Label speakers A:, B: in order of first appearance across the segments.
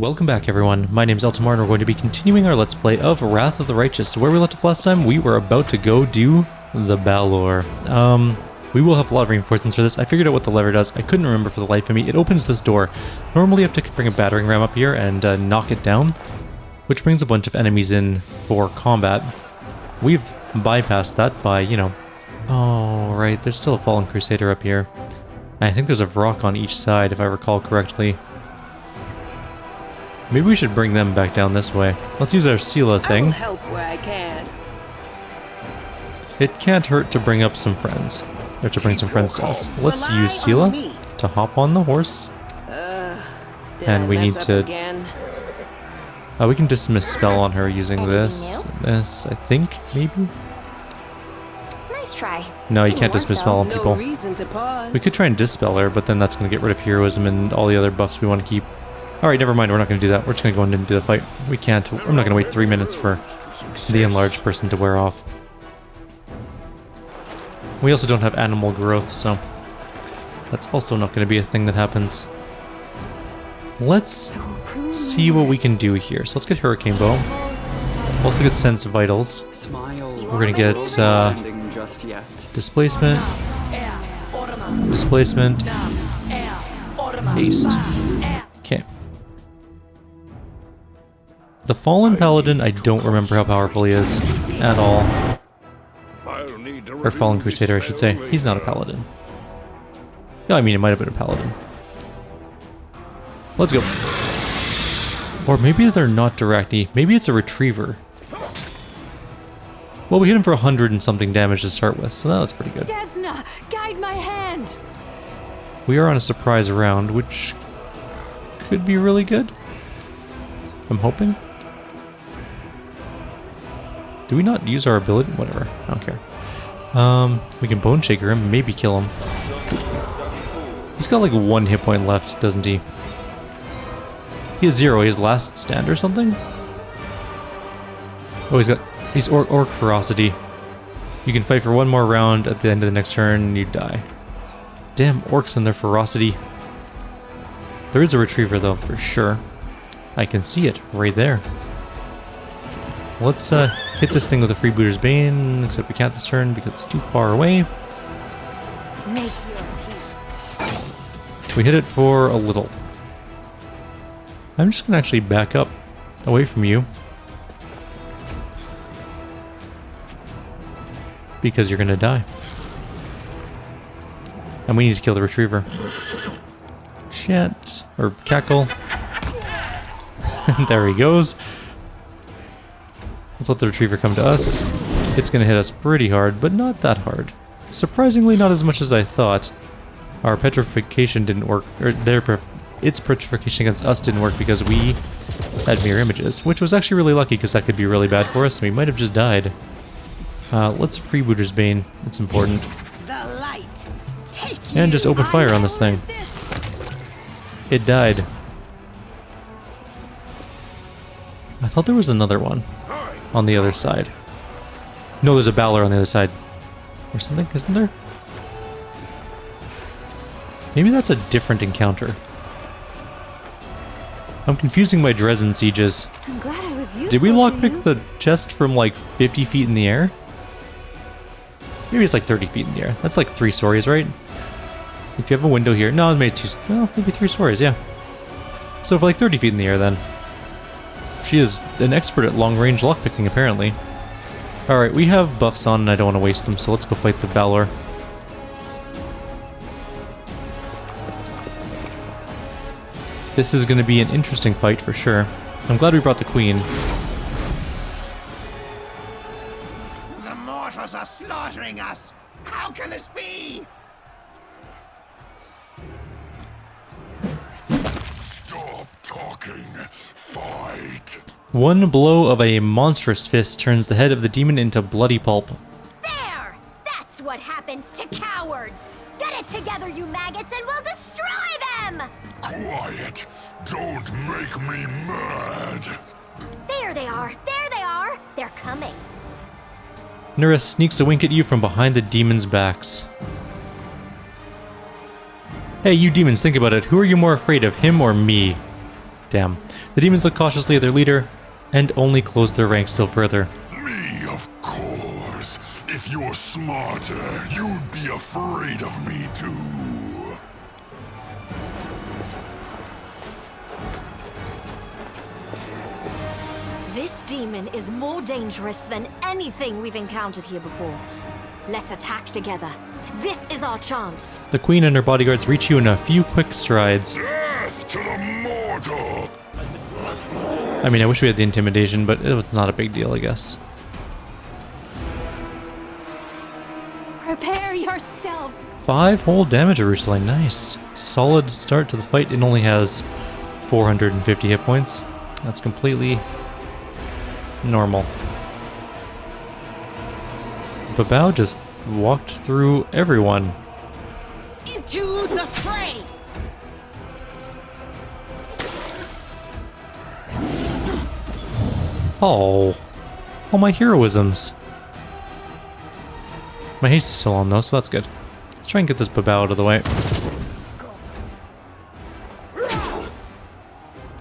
A: Welcome back everyone, my name's Eltimar and we're going to be continuing our Let's Play of Wrath of the Righteous. So where we left off last time, we were about to go do the Balor. We will have a lot of reinforcements for this. I figured out what the lever does, I couldn't remember for the life of me. It opens this door. Normally you have to bring a battering ram up here and knock it down, which brings a bunch of enemies in for combat. We've bypassed that by, you know... Oh, right, there's still a Fallen Crusader up here. And I think there's a Vrock on each side, if I recall correctly. Maybe we should bring them back down this way. Let's use our Sela thing.
B: I'll help where I can.
A: It can't hurt to bring up some friends. Or to bring some friends to us. Let's use Sela to hop on the horse. And we need to... we can dismiss spell on her using this. This, I think, maybe?
C: Nice try.
A: No, you can't dismiss spell on people. We could try and dispel her, but then that's going to get rid of heroism and all the other buffs we want to keep. Alright, never mind, we're not going to do that. We're just going to go in and do the fight. We can't. I'm not going to wait 3 minutes for the enlarged person to wear off. We also don't have animal growth, so that's also not going to be a thing that happens. Let's see what we can do here. So let's get Hurricane Bow. Also get Sense Vitals. We're going to get Displacement. Displacement. Haste. Okay. The Fallen Paladin, I don't remember how powerful he is at all. Or Fallen Crusader, I should say. He's not a Paladin. No, I mean, it might have been a Paladin. Let's go. Or maybe they're not directly. Maybe it's a Retriever. Well, we hit him for 100 and something damage to start with, so that was pretty good.
C: Desna, guide my hand.
A: We are on a surprise round, which could be really good. I'm hoping. Do we not use our ability? Whatever. I don't care. We can Bone Shaker him, maybe kill him. He's got like 1 hit point left, doesn't he? He has 0. He has Last Stand or something? Oh, he's Orc Ferocity. You can fight for 1 more round at the end of the next turn and you die. Damn orcs and their ferocity. There is a Retriever though, for sure. I can see it right there. Let's hit this thing with a Freebooter's Bane, except we can't this turn because it's too far away. We hit it for a little. I'm just going to actually back up away from you. Because you're going to die. And we need to kill the Retriever. Shit. Or Cackle. There he goes. Let's let the Retriever come to us. It's going to hit us pretty hard, but not that hard. Surprisingly, not as much as I thought. Our petrification didn't work, or its petrification against us didn't work because we had mirror images, which was actually really lucky because that could be really bad for us and we might have just died. Let's Freebooter's Bane. It's important. And just open fire on this thing. It died. I thought there was another one on the other side. No, there's a Balor on the other side. Or something, isn't there? Maybe that's a different encounter. I'm confusing my Dresden sieges.
C: I'm glad I was useful.
A: Did we lockpick the chest from like 50 feet in the air? Maybe it's like 30 feet in the air. That's like 3 stories, right? If you have a window here. No, I made 2. Well, maybe 3 stories, yeah. So for like 30 feet in the air then. She is an expert at long-range lockpicking, apparently. Alright, we have buffs on and I don't want to waste them, so let's go fight the Balor. This is going to be an interesting fight for sure. I'm glad we brought the Queen.
D: The mortals are slaughtering us! How can this be?
E: Stop talking. Fight.
A: One blow of a monstrous fist turns the head of the demon into bloody pulp.
C: There! That's what happens to cowards! Get it together, you maggots, and we'll destroy them!
E: Quiet. Don't make me mad.
C: There they are! There they are! They're coming.
A: Nura sneaks a wink at you from behind the demons' backs. Hey, you demons, think about it. Who are you more afraid of, him or me? Damn. The demons look cautiously at their leader and only close their ranks still further.
E: Me, of course. If you're smarter, you'd be afraid of me too.
C: This demon is more dangerous than anything we've encountered here before. Let's attack together. This is our chance.
A: The queen and her bodyguards reach you in a few quick strides.
E: Death to the mortal!
A: I mean, I wish we had the intimidation, but it was not a big deal, I guess.
C: Prepare yourself.
A: 5 whole damage to Ruslan. Nice. Solid start to the fight. It only has 450 hit points. That's completely normal. Babao just walked through everyone.
B: Into the fray!
A: Oh. All my heroisms. My haste is still on though, so that's good. Let's try and get this Babao out of the way.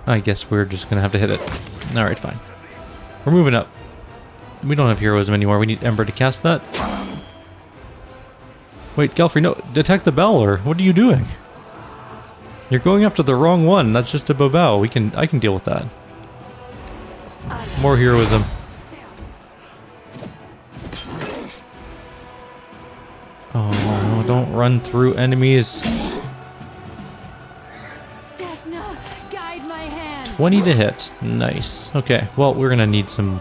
A: I guess we're just gonna have to hit it. Alright, fine. We're moving up. We don't have heroism anymore. We need Ember to cast that. Wait, Galfrey, no. Detect the Balor. What are you doing? You're going after the wrong one. That's just a Babao. I can deal with that. More heroism. Oh, don't run through enemies.
B: Desna, guide my hand.
A: 20 to hit. Nice. Okay, well, we're gonna need some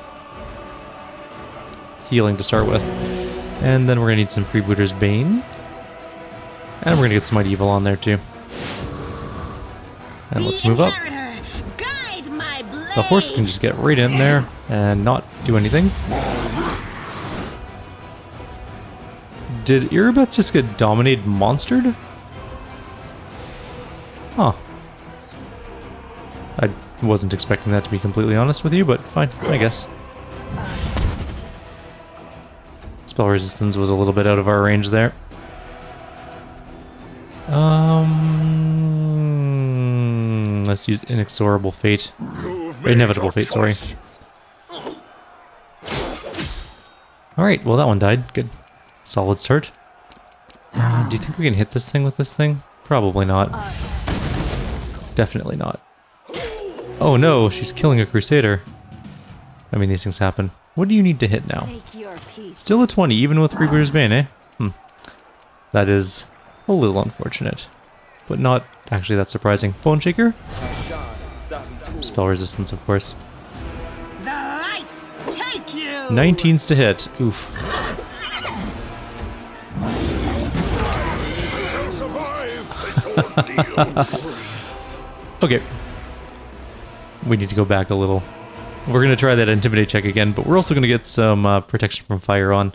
A: healing to start with. And then we're gonna need some Freebooter's Bane. And we're gonna get some Mighty Evil on there too. And let's move up.
B: Guide my blade.
A: The horse can just get right in there and not do anything. Did Irabeth just get dominated monstered? Huh. I wasn't expecting that, to be completely honest with you, but fine, I guess. Spell resistance was a little bit out of our range there. Let's use Inexorable Fate. Inevitable Fate, sorry. Alright, well that one died. Good. Solid start. Do you think we can hit this thing with this thing? Probably not. Definitely not. Oh no, she's killing a Crusader. I mean, these things happen. What do you need to hit now? Still a 20, even with Freebooter's Bane, eh? That is a little unfortunate. But not actually that surprising. Bone Shaker? Spell resistance, of course.
B: The light take you.
A: 19's to hit. Oof. Okay. We need to go back a little. We're going to try that Intimidate check again, but we're also going to get some protection from fire on.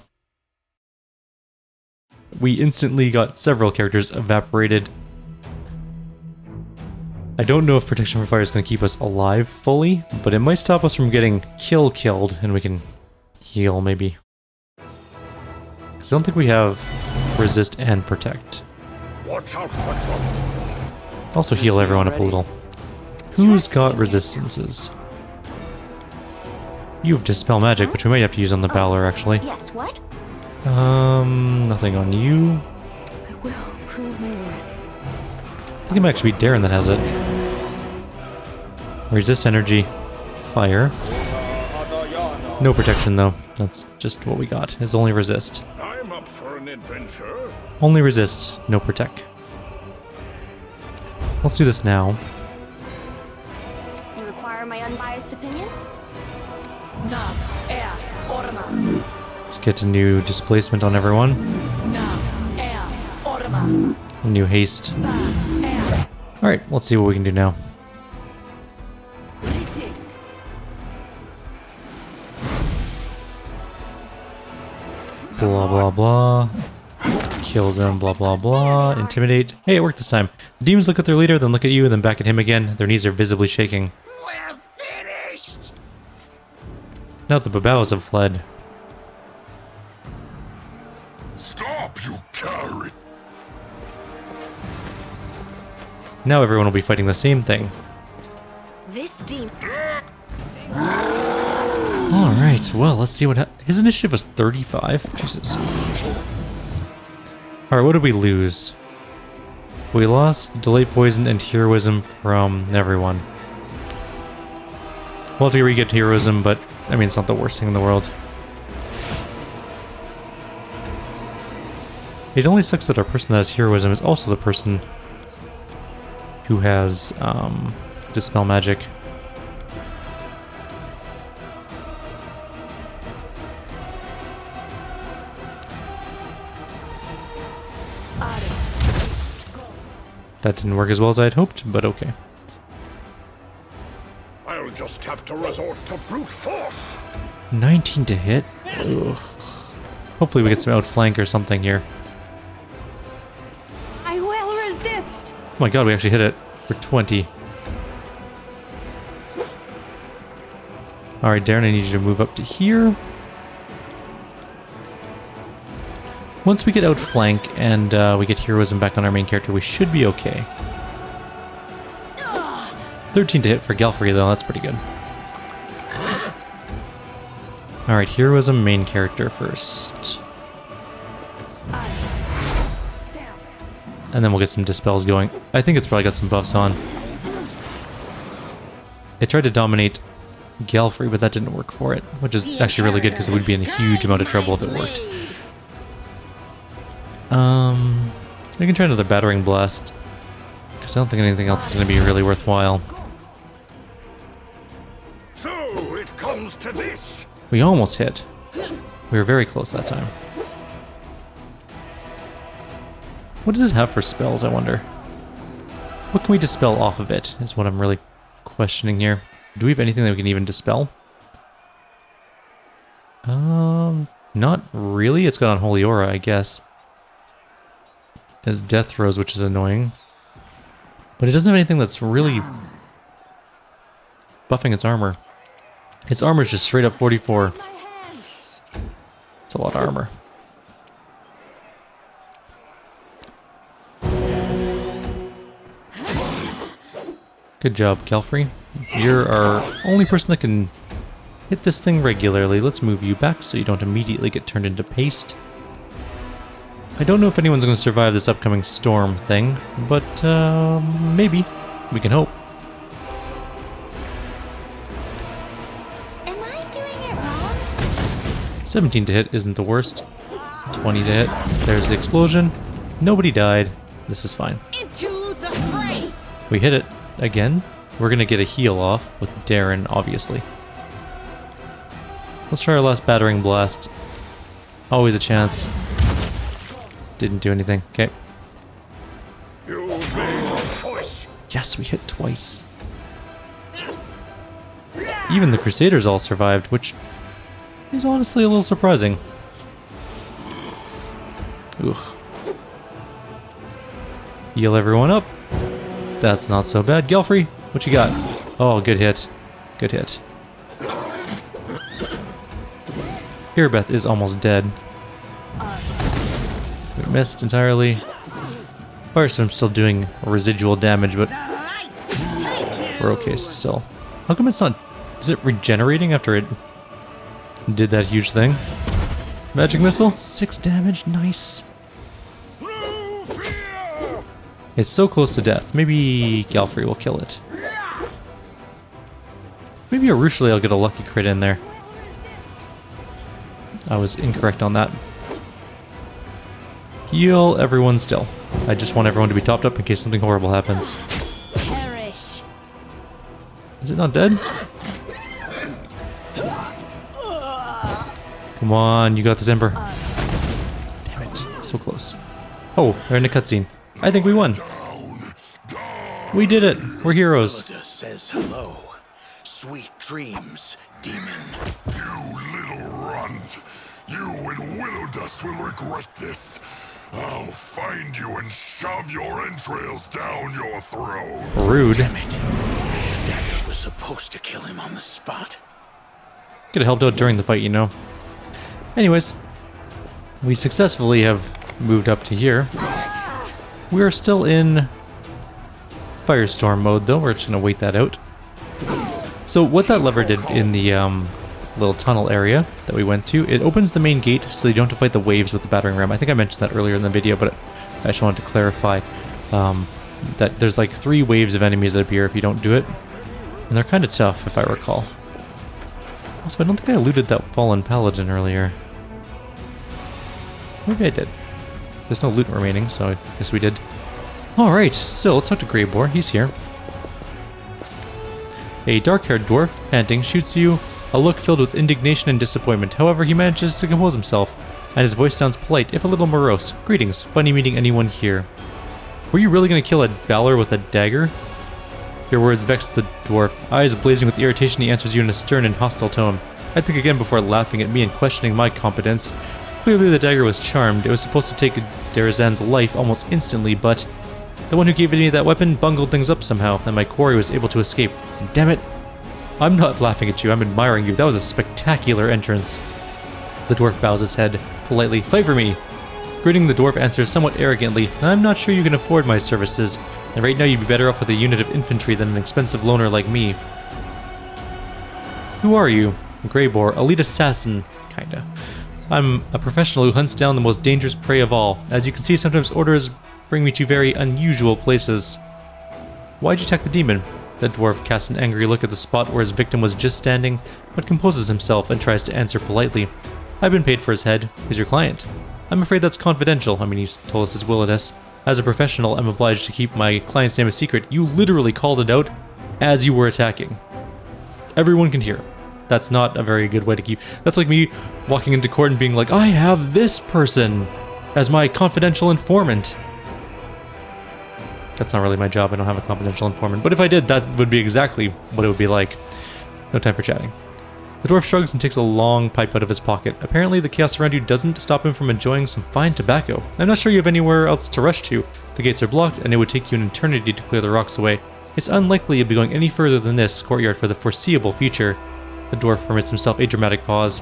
A: We instantly got several characters evaporated. I don't know if protection from fire is going to keep us alive fully, but it might stop us from getting killed, and we can heal maybe. Because I don't think we have resist and protect.
E: Watch out for trouble.
A: Also heal everyone up a little. Who's got resistances? You have Dispel Magic, which we might have to use on the Balor, actually.
C: Yes, what?
A: Nothing on you.
B: I will prove my worth.
A: I think it might actually be Darren that has it. Resist energy. Fire. No protection, though. That's just what we got. Is only resist.
E: I'm up for an adventure.
A: Only resist, no protect. Let's do this now.
C: You require my unbiased opinion?
A: Let's get a new displacement on everyone. A new haste. Alright, let's see what we can do now. Blah blah blah. Kills them, blah blah blah. Intimidate. Hey, it worked this time. The demons look at their leader, then look at you, then back at him again. Their knees are visibly shaking.
D: We're finished!
A: Now the Babaos have fled.
E: Stop, you carry.
A: Now everyone will be fighting the same thing.
C: This demon.
A: Alright, well, let's see what his initiative was 35? Jesus. Alright, what did we lose? We lost Delay Poison and Heroism from everyone. We'll have to re-get Heroism, but, I mean, it's not the worst thing in the world. It only sucks that our person that has Heroism is also the person who has, Dispel Magic. That didn't work as well as I had hoped, but okay.
E: I'll just have to resort to brute force.
A: 19 to hit? Ugh. Hopefully we get some outflank or something here.
B: I will resist.
A: Oh my god, we actually hit it for 20. Alright, Darren, I need you to move up to here. Once we get outflank and we get heroism back on our main character, we should be okay. 13 to hit for Galfrey, though. That's pretty good. Alright, heroism main character first. And then we'll get some dispels going. I think it's probably got some buffs on. It tried to dominate Galfrey, but that didn't work for it, which is actually really good because it would be in a huge amount of trouble if it worked. We can try another Battering Blast, because I don't think anything else is going to be really worthwhile.
E: So it comes to this.
A: We almost hit. We were very close that time. What does it have for spells, I wonder? What can we dispel off of it, is what I'm really questioning here. Do we have anything that we can even dispel? Not really. It's got Unholy Aura, I guess. It has Death Throws, which is annoying. But it doesn't have anything that's really buffing its armor. Its armor is just straight up 44. It's a lot of armor. Good job, Galfrey. You're our only person that can hit this thing regularly. Let's move you back so you don't immediately get turned into paste. I don't know if anyone's going to survive this upcoming storm thing, but maybe. We can hope.
C: Am I doing it wrong?
A: 17 to hit isn't the worst. 20 to hit. There's the explosion. Nobody died. This is fine.
B: Into the fray.
A: We hit it again. We're going to get a heal off with Darren, obviously. Let's try our last Battering Blast. Always a chance. Didn't do anything. Okay.
E: You made a choice.
A: Yes, we hit twice. Even the Crusaders all survived, which is honestly a little surprising. Ugh. Heal everyone up. That's not so bad. Gelfrey, what you got? Oh, good hit. Good hit. Irabeth is almost dead. We missed entirely. Firestorm's still doing residual damage, but we're okay still. How come it's not... Is it regenerating after it did that huge thing? Magic Missile, 6 damage, nice. It's so close to death. Maybe Galfrey will kill it. Maybe Arushali will get a lucky crit in there. I was incorrect on that. Heal everyone still. I just want everyone to be topped up in case something horrible happens.
C: Perish.
A: Is it not dead? Come on, you got this, Ember. Damn it, so close. Oh, they're in a cutscene. I think we won. We did it. We're heroes.
D: Buddha says hello. Sweet dreams, demon.
E: You little runt. You and Willow Dust will regret this. I'll find you and shove your entrails down your throat.
A: Rude.
D: Damn it. Dagger was supposed to kill him on the spot.
A: Could have helped out during the fight, you know. Anyways, we successfully have moved up to here. We are still in Firestorm mode, though. We're just going to wait that out. So what that lever did in the little tunnel area that we went to, it opens the main gate so you don't have to fight the waves with the battering ram. I think I mentioned that earlier in the video, but I just wanted to clarify that there's like 3 waves of enemies that appear if you don't do it. And they're kind of tough, if I recall. Also, I don't think I looted that fallen paladin earlier. Maybe I did. There's no loot remaining, so I guess we did. Alright, so let's talk to Grebor. He's here. A dark-haired dwarf, panting, shoots you a look filled with indignation and disappointment. However, he manages to compose himself, and his voice sounds polite, if a little morose. Greetings. Funny meeting anyone here. Were you really going to kill a Balor with a dagger? Your words vex the dwarf. Eyes blazing with irritation, he answers you in a stern and hostile tone. I think again before laughing at me and questioning my competence. Clearly the dagger was charmed. It was supposed to take Derazan's life almost instantly, but the one who gave me that weapon bungled things up somehow, and my quarry was able to escape. Damn it! I'm not laughing at you, I'm admiring you. That was a spectacular entrance. The dwarf bows his head, politely. Fight for me! Grinning, the dwarf answers somewhat arrogantly, I'm not sure you can afford my services, and right now you'd be better off with a unit of infantry than an expensive loner like me. Who are you? Grebor, elite assassin, kinda. I'm a professional who hunts down the most dangerous prey of all. As you can see, sometimes orders bring me to very unusual places. Why'd you attack the demon? The dwarf casts an angry look at the spot where his victim was just standing, but composes himself and tries to answer politely. I've been paid for his head. Who's your client? I'm afraid that's confidential. I mean, he's told us his will at us. As a professional, I'm obliged to keep my client's name a secret. You literally called it out as you were attacking. Everyone can hear. That's not a very good way to keep... That's like me walking into court and being like, I have this person as my confidential informant. That's not really my job. I don't have a confidential informant. But if I did, that would be exactly what it would be like. No time for chatting. The dwarf shrugs and takes a long pipe out of his pocket. Apparently, the chaos around you doesn't stop him from enjoying some fine tobacco. I'm not sure you have anywhere else to rush to. The gates are blocked, and it would take you an eternity to clear the rocks away. It's unlikely you'll be going any further than this courtyard for the foreseeable future. The dwarf permits himself a dramatic pause.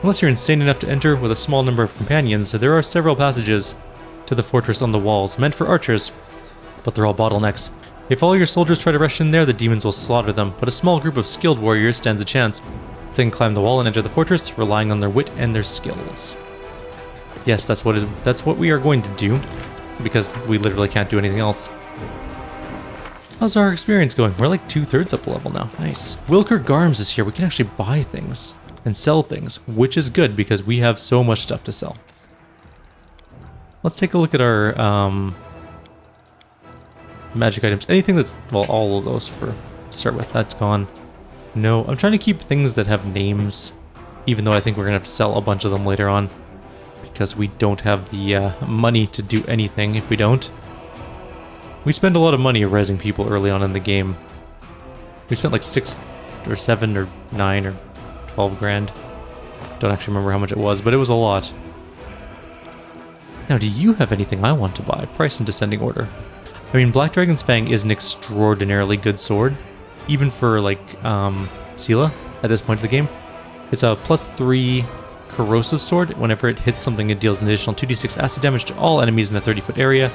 A: Unless you're insane enough to enter with a small number of companions, there are several passages to the fortress on the walls, meant for archers, but they're all bottlenecks. If all your soldiers try to rush in there, the demons will slaughter them, but a small group of skilled warriors stands a chance. They can climb the wall and enter the fortress, relying on their wit and their skills. Yes, that's what we are going to do, because we literally can't do anything else. How's our experience going? We're like 2/3 up the level now. Nice. Wilker Garms is here. We can actually buy things and sell things, which is good because we have so much stuff to sell. Let's take a look at our magic items. Anything that's, well, all of those to start with. That's gone. No, I'm trying to keep things that have names, even though I think we're going to have to sell a bunch of them later on because we don't have the money to do anything if we don't. We spend a lot of money raising people early on in the game. We spent like 6 or 7 or 9 or 12 grand. Don't actually remember how much it was, but it was a lot. Now, do you have anything I want to buy? Price in descending order. I mean, Black Dragon's Fang is an extraordinarily good sword, even for like Sela at this point of the game. It's a +3 corrosive sword. Whenever it hits something, it deals an additional 2d6 acid damage to all enemies in a 30-foot area.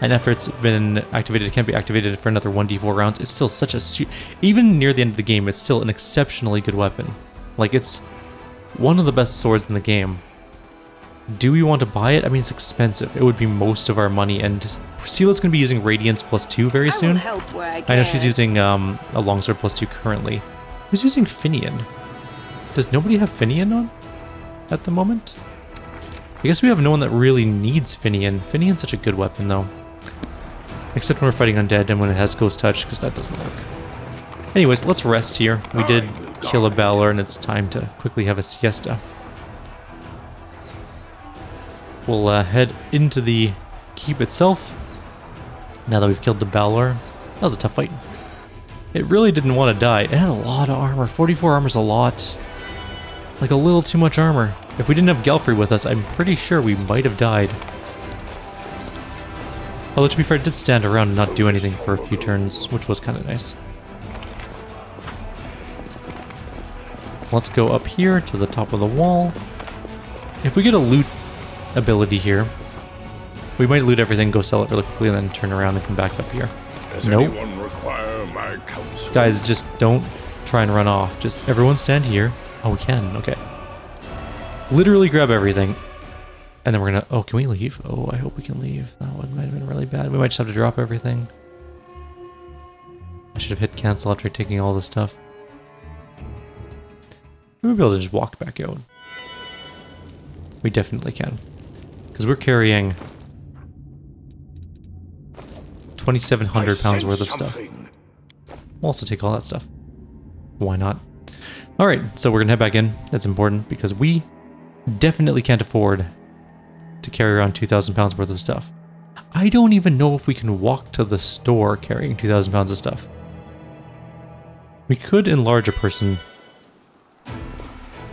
A: And after it's been activated, it can't be activated for another 1d4 rounds. It's still such a... Even near the end of the game, it's still an exceptionally good weapon. Like, it's one of the best swords in the game. Do we want to buy it? I mean, it's expensive. It would be most of our money, and Sela's going to be using Radiance +2 very soon. I know she's using a Longsword +2 currently. Who's using Finian? Does nobody have Finian on at the moment? I guess we have no one that really needs Finian. Finian's such a good weapon, though. Except when we're fighting undead and when it has Ghost Touch, because that doesn't work. Anyways, let's rest here. We did kill a Balor, and it's time to quickly have a siesta. We'll head into the keep itself. Now that we've killed the Balor. That was a tough fight. It really didn't want to die. It had a lot of armor. 44 armor's a lot. Like a little too much armor. If we didn't have Gelfrey with us, I'm pretty sure we might have died. Although, to be fair, it did stand around and not do anything for a few turns, which was kind of nice. Let's go up here to the top of the wall. If we get a loot ability here, we might loot everything, go sell it really quickly, and then turn around and come back up here.
E: Does
A: Nope.
E: anyone require my counsel?
A: Guys, just don't try and run off. Just everyone stand here. Oh, we can. Okay. Literally grab everything. And then we're gonna... Oh, can we leave? Oh, I hope we can leave. That one might have been really bad. We might just have to drop everything. I should have hit cancel after taking all this stuff. We might be able to just walk back out. We definitely can. Because we're carrying 2,700 pounds worth of stuff. We'll also take all that stuff. Why not? Alright, so we're gonna head back in. That's important because we definitely can't afford to carry around 2,000 pounds worth of stuff. I don't even know if we can walk to the store carrying 2,000 pounds of stuff. We could enlarge a person.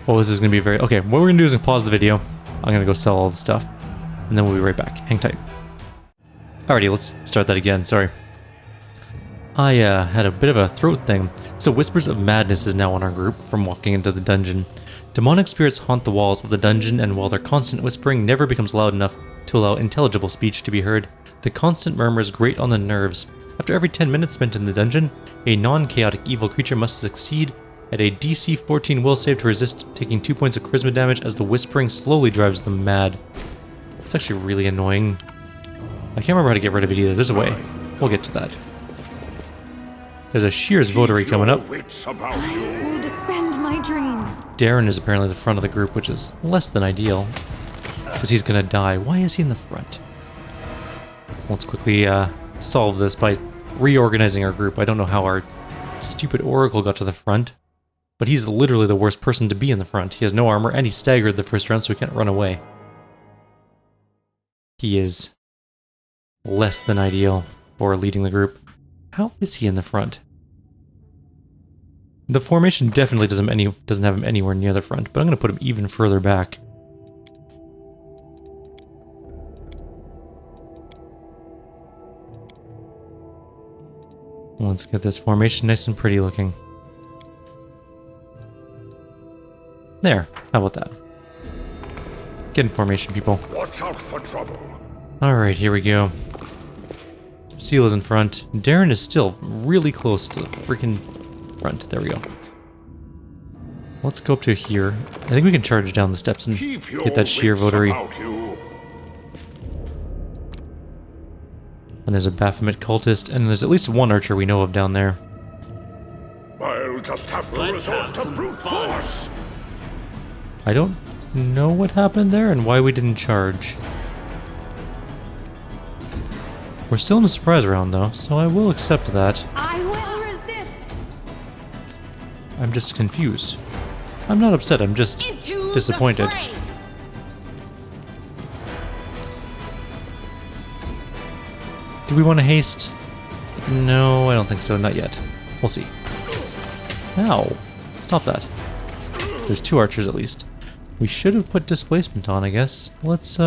A: Oh, this is going to be very... Okay, what we're going to do is pause the video. I'm going to go sell all the stuff. And then we'll be right back. Hang tight. Alrighty, let's start that again. Sorry. I had a bit of a throat thing. So Whispers of Madness is now on our group from walking into the dungeon. Demonic spirits haunt the walls of the dungeon, and while their constant whispering never becomes loud enough to allow intelligible speech to be heard, the constant murmurs grate on the nerves. After every 10 minutes spent in the dungeon, a non-chaotic evil creature must succeed at a DC 14 will save to resist, taking 2 points of charisma damage as the whispering slowly drives them mad. It's actually really annoying. I can't remember how to get rid of it either. There's a way. We'll get to that. There's a Shears votary coming up.
B: I will defend my dream.
A: Darren is apparently the front of the group, which is less than ideal. Because he's gonna die. Why is he in the front? Let's quickly solve this by reorganizing our group. I don't know how our stupid Oracle got to the front. But he's literally the worst person to be in the front. He has no armor, and he staggered the first round, so he can't run away. He is less than ideal for leading the group. How is he in the front? The formation definitely doesn't have him anywhere near the front, but I'm going to put him even further back. Let's get this formation nice and pretty looking. There. How about that? Get in formation, people.
E: Watch out for trouble.
A: Alright, here we go. Seal is in front. Darren is still really close to the freaking front. There we go. Let's go up to here. I think we can charge down the steps and get that sheer votary. And there's a Baphomet cultist, and there's at least one archer we know of down there.
E: I'll just have to resort to brute force.
A: I don't know what happened there and why we didn't charge. We're still in a surprise round though, so I will accept that.
B: I will resist.
A: I'm just confused. I'm not upset, I'm just disappointed. Do we want to haste? No, I don't think so, not yet. We'll see. Ow. Stop that. There's two archers at least. We should have put displacement on, I guess. Let's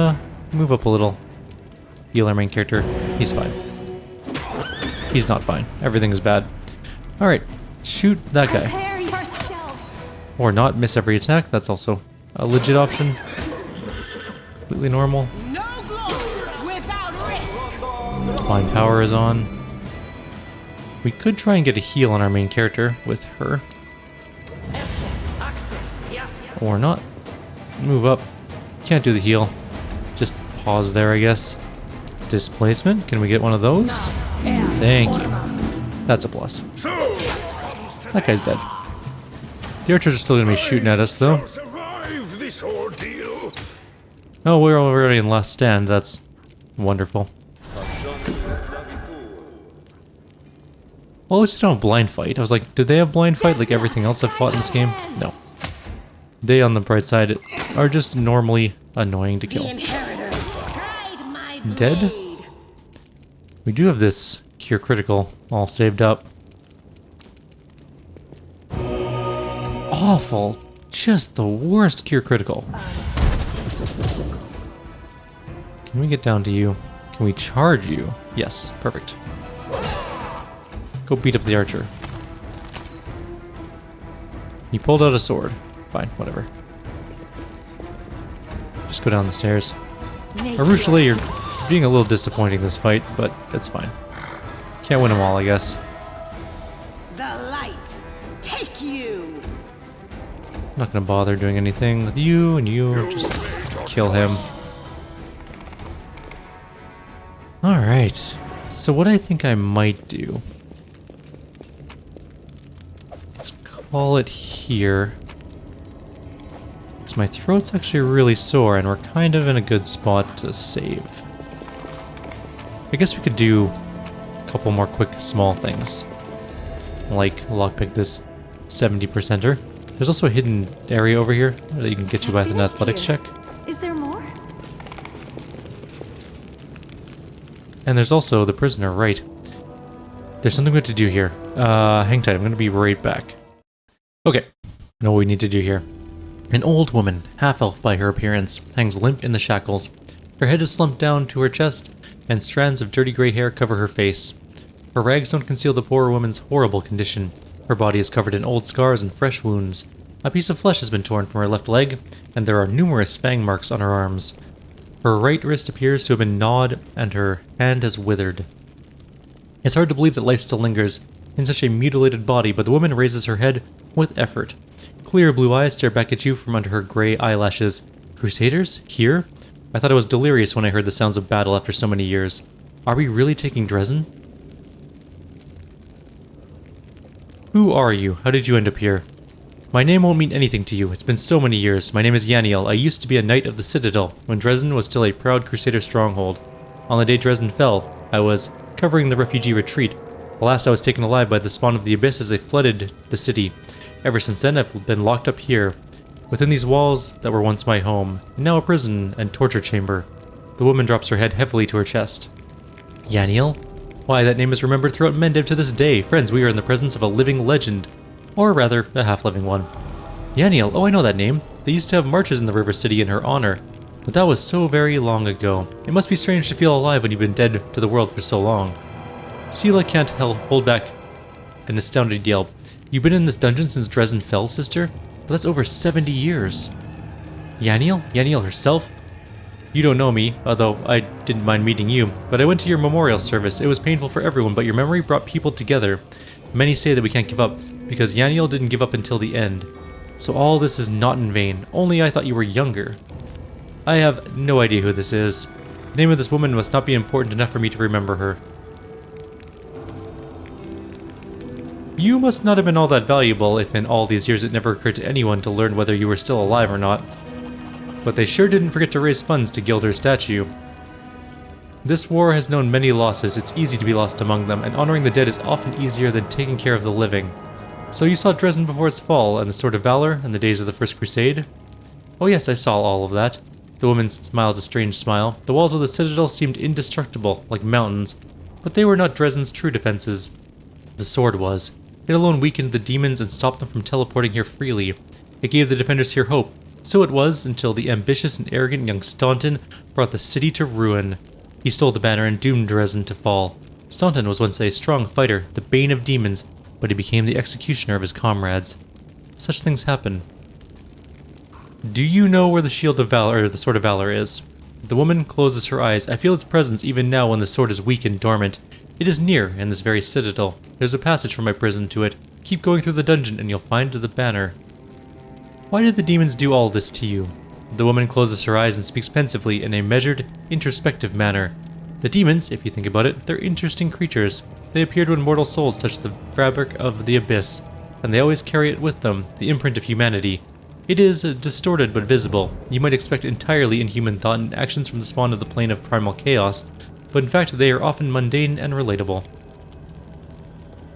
A: move up a little. Heal our main character. He's fine. He's not fine. Everything is bad. Alright. Shoot that guy.
B: Prepare yourself.
A: Or not miss every attack. That's also a legit option. Completely normal.
B: No glory without risk.
A: Divine Power is on. We could try and get a heal on our main character with her. Or not. Move up. Can't do the heal. Just pause there, I guess. Displacement. Can we get one of those? Thank you. That's a plus. That guy's dead. The archers are still going to be shooting at us, though. Oh, we're already in last stand. That's wonderful. Well, at least they don't have blind fight. I was like, did they have blind fight like everything else I've fought in this game? No. They, on the bright side, are just normally annoying to kill. Dead? We do have this Cure Critical all saved up. Awful. Just the worst Cure Critical. Can we get down to you? Can we charge you? Yes, perfect. Go beat up the archer. He pulled out a sword. Fine, whatever. Just go down the stairs. Arushale, you're being a little disappointing this fight, but that's fine. Can't win them all, I guess.
B: The light, take
A: not gonna bother doing anything with you, and you just kill him. Alright, so what I think I might do... Let's call it here. Because my throat's actually really sore, and we're kind of in a good spot to save. I guess we could do a couple more quick small things. Like lockpick this 70%er. There's also a hidden area over here that you can get you by an athletics check.
B: Is there more?
A: And there's also the prisoner, right. There's something we have to do here. Hang tight, I'm gonna be right back. Okay, I know what we need to do here. An old woman, half-elf by her appearance, hangs limp in the shackles. Her head is slumped down to her chest, and strands of dirty gray hair cover her face. Her rags don't conceal the poor woman's horrible condition. Her body is covered in old scars and fresh wounds. A piece of flesh has been torn from her left leg, and there are numerous fang marks on her arms. Her right wrist appears to have been gnawed, and her hand has withered. It's hard to believe that life still lingers in such a mutilated body, but the woman raises her head with effort. Clear blue eyes stare back at you from under her gray eyelashes. Crusaders? Here? I thought I was delirious when I heard the sounds of battle after so many years. Are we really taking Dresden? Who are you? How did you end up here? My name won't mean anything to you. It's been so many years. My name is Yaniel. I used to be a knight of the Citadel, when Dresden was still a proud Crusader stronghold. On the day Dresden fell, I was covering the refugee retreat. Alas, I was taken alive by the spawn of the Abyss as they flooded the city. Ever since then, I've been locked up here, within these walls that were once my home, and now a prison and torture chamber. The woman drops her head heavily to her chest. Yaniel? Why, that name is remembered throughout Mendev to this day. Friends, we are in the presence of a living legend. Or rather, a half-living one. Yaniel, oh I know that name. They used to have marches in the River City in her honor. But that was so very long ago. It must be strange to feel alive when you've been dead to the world for so long. Sela can't hold back an astounded yelp. You've been in this dungeon since Dresden fell, sister? But that's over 70 years. Yaniel? Yaniel herself? You don't know me, although I didn't mind meeting you, but I went to your memorial service. It was painful for everyone, but your memory brought people together. Many say that we can't give up, because Yaniel didn't give up until the end. So all this is not in vain, only I thought you were younger. I have no idea who this is. The name of this woman must not be important enough for me to remember her. You must not have been all that valuable if in all these years it never occurred to anyone to learn whether you were still alive or not. But they sure didn't forget to raise funds to gild her statue. This war has known many losses. It's easy to be lost among them, and honoring the dead is often easier than taking care of the living. So you saw Dresden before its fall, and the Sword of Valor, and the days of the First Crusade? Oh yes, I saw all of that. The woman smiles a strange smile. The walls of the Citadel seemed indestructible, like mountains, but they were not Dresden's true defenses. The sword was. It alone weakened the demons and stopped them from teleporting here freely. It gave the defenders here hope. So it was until the ambitious and arrogant young Staunton brought the city to ruin. He stole the banner and doomed Dresden to fall. Staunton was once a strong fighter, the bane of demons, but he became the executioner of his comrades. Such things happen. Do you know where the Shield of Valor, or the Sword of Valor is? The woman closes her eyes. I feel its presence even now when the sword is weak and dormant. It is near, in this very citadel. There's a passage from my prison to it. Keep going through the dungeon and you'll find the banner. Why did the demons do all this to you? The woman closes her eyes and speaks pensively in a measured, introspective manner. The demons, if you think about it, they're interesting creatures. They appeared when mortal souls touch the fabric of the abyss, and they always carry it with them, the imprint of humanity. It is distorted but visible. You might expect entirely inhuman thought and actions from the spawn of the plane of primal chaos, but in fact they are often mundane and relatable.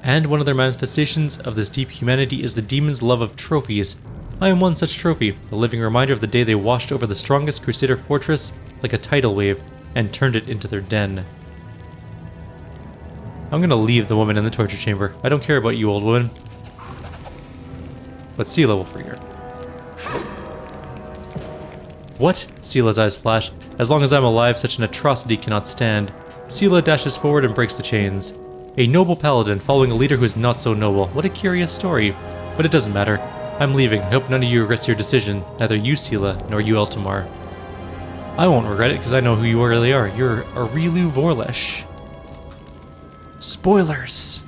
A: And one of their manifestations of this deep humanity is the demons' love of trophies. I am one such trophy, a living reminder of the day they washed over the strongest Crusader fortress like a tidal wave and turned it into their den. I'm gonna leave the woman in the torture chamber. I don't care about you, old woman. But Sela will free her. What? Sela's eyes flash. As long as I'm alive, such an atrocity cannot stand. Sela dashes forward and breaks the chains. A noble paladin following a leader who is not so noble. What a curious story. But it doesn't matter. I'm leaving. I hope none of you regrets your decision. Neither you, Sela, nor you, Eltimar. I won't regret it, because I know who you really are. You're Aureliu Vorlesh. Spoilers!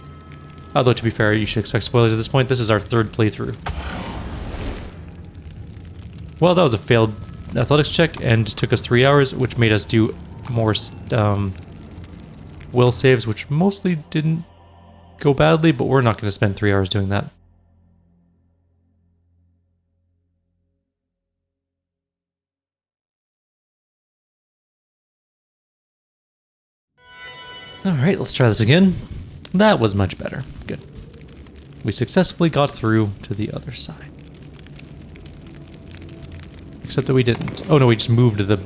A: Although, to be fair, you should expect spoilers at this point. This is our third playthrough. Well, that was a failed athletics check and took us 3 hours, which made us do more will saves, which mostly didn't go badly, but we're not going to spend 3 hours doing that. Alright, let's try this again. That was much better. Good. We successfully got through to the other side. Except that we didn't. Oh no, we just moved to the...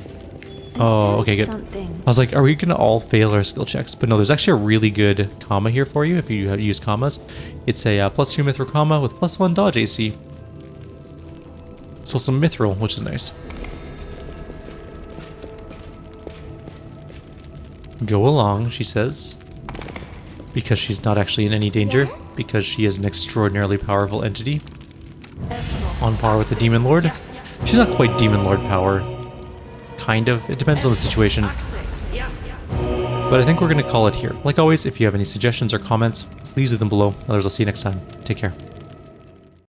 A: Oh, okay, good. I was like, are we going to all fail our skill checks? But no, there's actually a really good comma here for you if you use commas. It's a +2 mithril comma with +1 dodge AC. So some mithril, which is nice. Go along, she says. Because she's not actually in any danger.
B: Yes?
A: Because she is an extraordinarily powerful entity. On par with the Demon Lord. She's not quite Demon Lord power. Kind of. It depends on the situation. But I think we're going to call it here. Like always, if you have any suggestions or comments, please leave them below. Others, I'll see you next time. Take care.